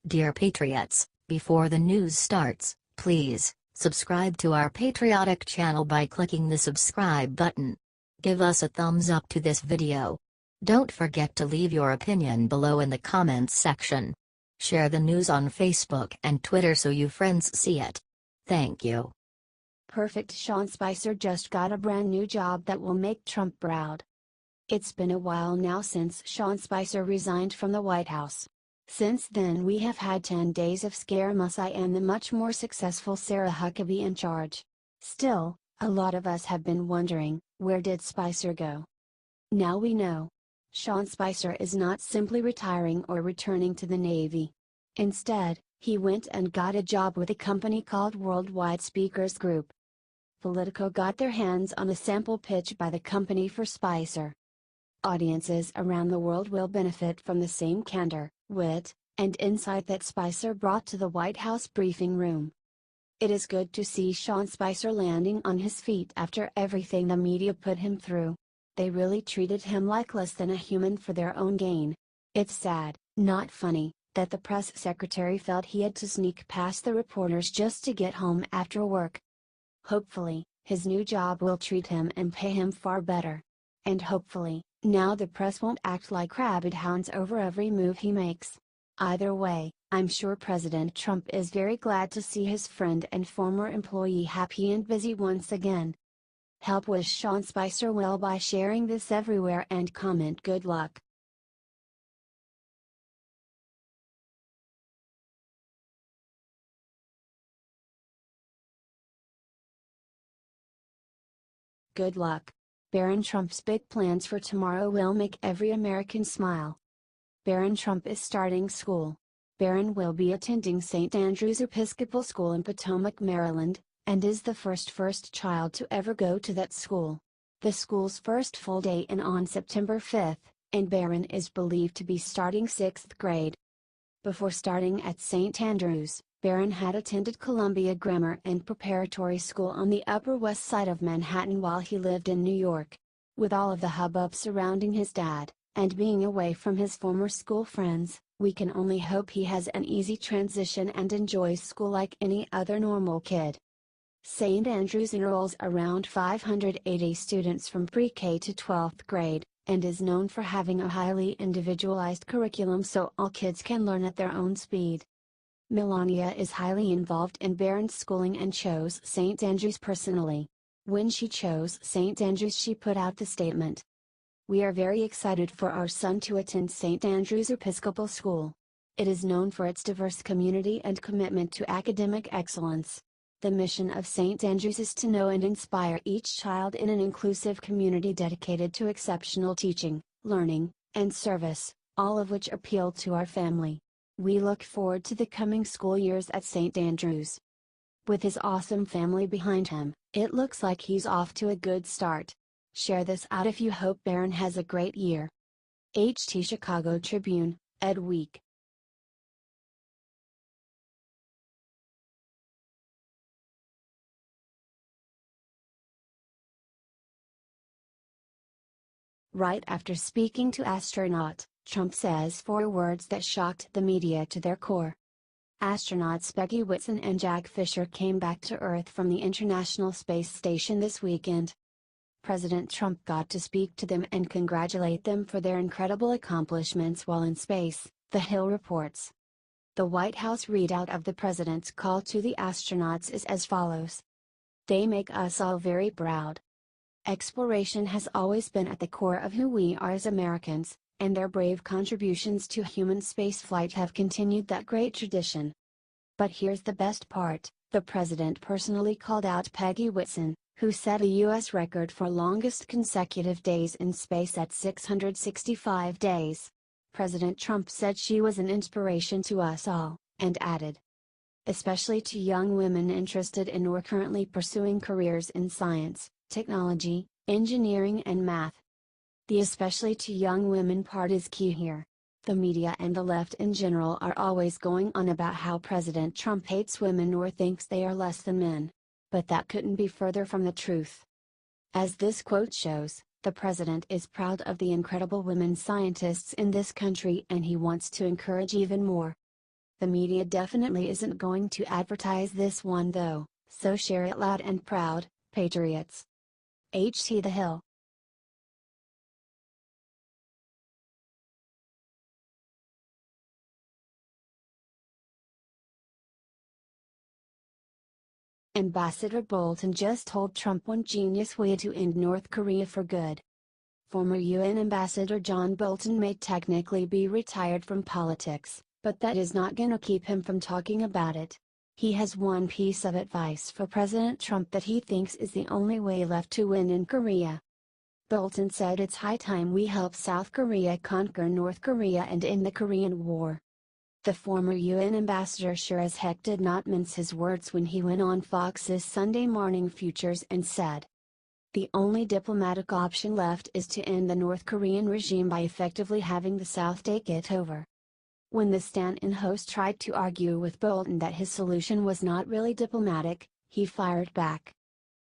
Dear Patriots, before the news starts, please subscribe to our patriotic channel by clicking the subscribe button. Give us a thumbs up to this video. Don't forget to leave your opinion below in the comments section. Share the news on Facebook and Twitter so you friends see it. Thank you. Perfect. Sean Spicer just got a brand new job that will make Trump proud. It's been a while now since Sean Spicer resigned from the White House. Since then we have had 10 days of Scaramucci and the much more successful Sarah Huckabee in charge. Still, a lot of us have been wondering, where did Spicer go? Now we know. Sean Spicer is not simply retiring or returning to the Navy. Instead, he went and got a job with a company called Worldwide Speakers Group. Politico got their hands on a sample pitch by the company for Spicer. Audiences around the world will benefit from the same candor, wit, and insight that Spicer brought to the White House briefing room. It is good to see Sean Spicer landing on his feet after everything the media put him through. They really treated him like less than a human for their own gain. It's sad, not funny, that the press secretary felt he had to sneak past the reporters just to get home after work. Hopefully, his new job will treat him and pay him far better. And hopefully, now the press won't act like rabid hounds over every move he makes. Either way, I'm sure President Trump is very glad to see his friend and former employee happy and busy once again. Help wish Sean Spicer well by sharing this everywhere and comment good luck. Good luck. Barron Trump's big plans for tomorrow will make every American smile. Barron Trump is starting school. Barron will be attending St. Andrew's Episcopal School in Potomac, Maryland, and is the first child to ever go to that school. The school's first full day in on September 5th, and Barron is believed to be starting 6th grade. Before starting at St. Andrew's, Barron had attended Columbia Grammar and Preparatory School on the Upper West Side of Manhattan while he lived in New York. With all of the hubbub surrounding his dad, and being away from his former school friends, we can only hope he has an easy transition and enjoys school like any other normal kid. St. Andrews enrolls around 580 students from pre-K to 12th grade, and is known for having a highly individualized curriculum so all kids can learn at their own speed. Melania is highly involved in Barron's schooling and chose St. Andrews personally. When she chose St. Andrews, she put out the statement, "We are very excited for our son to attend St. Andrew's Episcopal School. It is known for its diverse community and commitment to academic excellence. The mission of St. Andrews is to know and inspire each child in an inclusive community dedicated to exceptional teaching, learning, and service, all of which appeal to our family. We look forward to the coming school years at St. Andrews." With his awesome family behind him, it looks like he's off to a good start. Share this out if you hope Barron has a great year. HT Chicago Tribune, Ed Week. Right after speaking to astronaut, Trump says 4 words that shocked the media to their core. Astronauts Peggy Whitson and Jack Fisher came back to Earth from the International Space Station this weekend. President Trump got to speak to them and congratulate them for their incredible accomplishments while in space, The Hill reports. The White House readout of the president's call to the astronauts is as follows. "They make us all very proud. Exploration has always been at the core of who we are as Americans, and their brave contributions to human spaceflight have continued that great tradition." But here's the best part, the president personally called out Peggy Whitson, who set a U.S. record for longest consecutive days in space at 665 days. President Trump said she was an inspiration to us all, and added, "Especially to young women interested in or currently pursuing careers in science, technology, engineering and math." The especially to young women part is key here. The media and the left in general are always going on about how President Trump hates women or thinks they are less than men. But that couldn't be further from the truth. As this quote shows, the president is proud of the incredible women scientists in this country and he wants to encourage even more. The media definitely isn't going to advertise this one though, so share it loud and proud, patriots. HT The Hill. Ambassador Bolton just told Trump one genius way to end North Korea for good. Former UN Ambassador John Bolton may technically be retired from politics, but that is not gonna keep him from talking about it. He has one piece of advice for President Trump that he thinks is the only way left to win in Korea. Bolton said it's high time we help South Korea conquer North Korea and end the Korean War. The former UN ambassador sure as heck did not mince his words when he went on Fox's Sunday Morning Futures and said, "The only diplomatic option left is to end the North Korean regime by effectively having the South take it over." When the stand-in host tried to argue with Bolton that his solution was not really diplomatic, he fired back.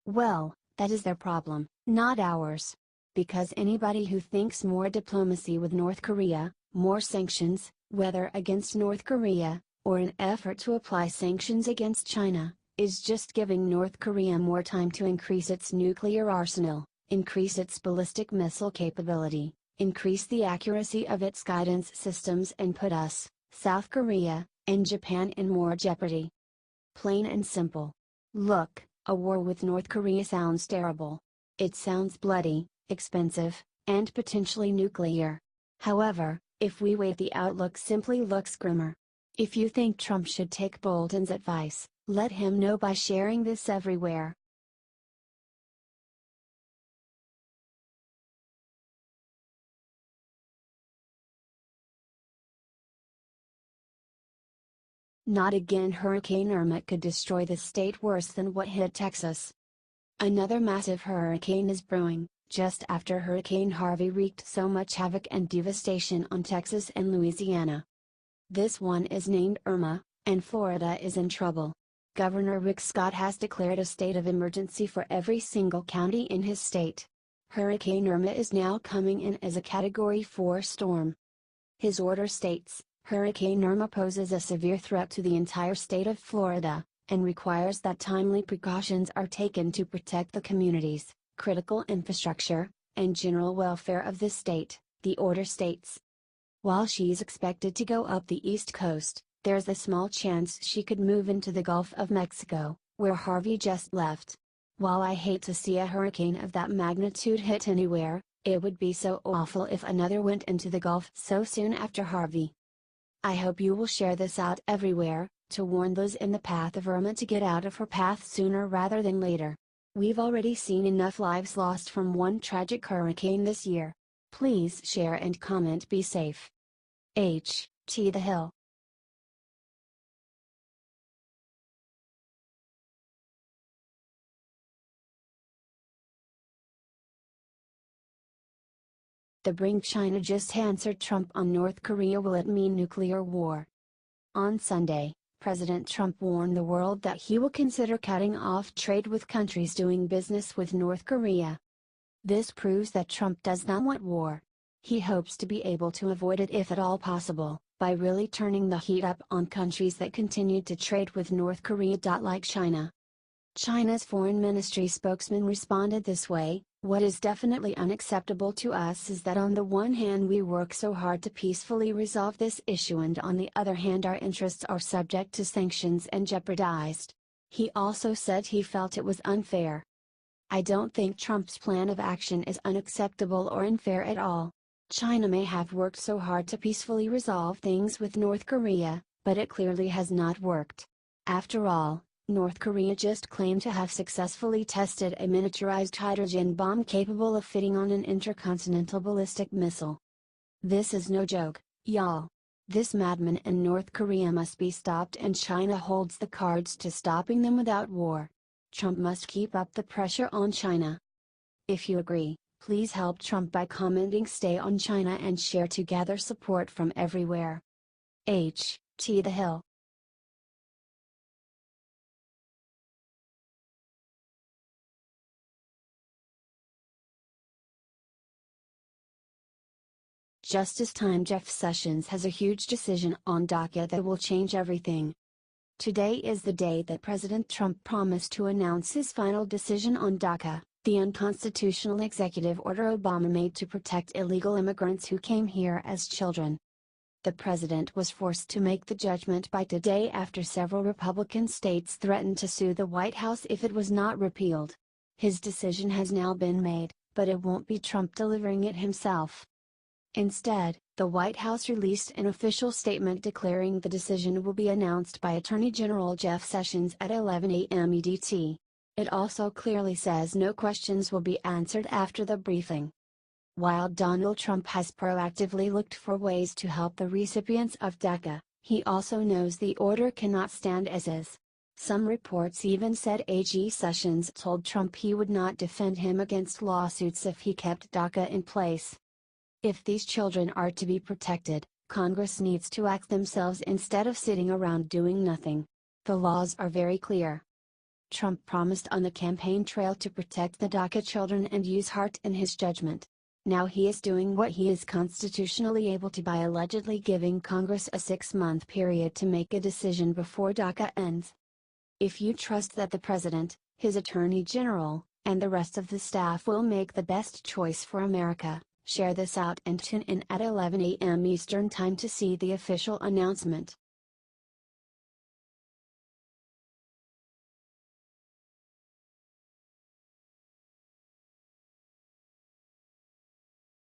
"Well, that is their problem, not ours. Because anybody who thinks more diplomacy with North Korea, more sanctions, whether against North Korea, or an effort to apply sanctions against China, is just giving North Korea more time to increase its nuclear arsenal, increase its ballistic missile capability, increase the accuracy of its guidance systems and put us, South Korea, and Japan in more jeopardy. Plain and simple. Look, a war with North Korea sounds terrible. It sounds bloody, expensive, and potentially nuclear. However, if we wait, the outlook simply looks grimmer. If you think Trump should take Bolton's advice, let him know by sharing this everywhere. Not again. Hurricane Irma could destroy the state worse than what hit Texas. Another massive hurricane is brewing, just after Hurricane Harvey wreaked so much havoc and devastation on Texas and Louisiana. This one is named Irma, and Florida is in trouble. Governor Rick Scott has declared a state of emergency for every single county in his state. Hurricane Irma is now coming in as a Category 4 storm. His order states, Hurricane Irma poses a severe threat to the entire state of Florida, and requires that timely precautions are taken to protect the communities, critical infrastructure, and general welfare of the state, the order states. While she's expected to go up the East Coast, there's a small chance she could move into the Gulf of Mexico, where Harvey just left. While I hate to see a hurricane of that magnitude hit anywhere, it would be so awful if another went into the Gulf so soon after Harvey. I hope you will share this out everywhere, to warn those in the path of Irma to get out of her path sooner rather than later. We've already seen enough lives lost from one tragic hurricane this year. Please share and comment. Be safe. H.T. The Hill. The brink. China just answered Trump on North Korea. Will it mean nuclear war? On Sunday, President Trump warned the world that he will consider cutting off trade with countries doing business with North Korea. This proves that Trump does not want war. He hopes to be able to avoid it if at all possible, by really turning the heat up on countries that continue to trade with North Korea. Like China. China's foreign ministry spokesman responded this way, "What is definitely unacceptable to us is that on the one hand we work so hard to peacefully resolve this issue and on the other hand our interests are subject to sanctions and jeopardized." He also said he felt it was unfair. I don't think Trump's plan of action is unacceptable or unfair at all. China may have worked so hard to peacefully resolve things with North Korea, but it clearly has not worked. After all, North Korea just claimed to have successfully tested a miniaturized hydrogen bomb capable of fitting on an intercontinental ballistic missile. This is no joke, y'all. This madman in North Korea must be stopped, and China holds the cards to stopping them without war. Trump must keep up the pressure on China. If you agree, please help Trump by commenting "Stay on China" and share to gather support from everywhere. H.T. The Hill. Just this time Jeff Sessions has a huge decision on DACA that will change everything. Today is the day that President Trump promised to announce his final decision on DACA, the unconstitutional executive order Obama made to protect illegal immigrants who came here as children. The president was forced to make the judgment by today after several Republican states threatened to sue the White House if it was not repealed. His decision has now been made, but it won't be Trump delivering it himself. Instead, the White House released an official statement declaring the decision will be announced by Attorney General Jeff Sessions at 11 a.m. EDT. It also clearly says no questions will be answered after the briefing. While Donald Trump has proactively looked for ways to help the recipients of DACA, he also knows the order cannot stand as is. Some reports even said AG Sessions told Trump he would not defend him against lawsuits if he kept DACA in place. If these children are to be protected, Congress needs to act themselves instead of sitting around doing nothing. The laws are very clear. Trump promised on the campaign trail to protect the DACA children and use heart in his judgment. Now he is doing what he is constitutionally able to by allegedly giving Congress a 6-month period to make a decision before DACA ends. If you trust that the president, his attorney general, and the rest of the staff will make the best choice for America, share this out and tune in at 11 a.m. Eastern Time to see the official announcement.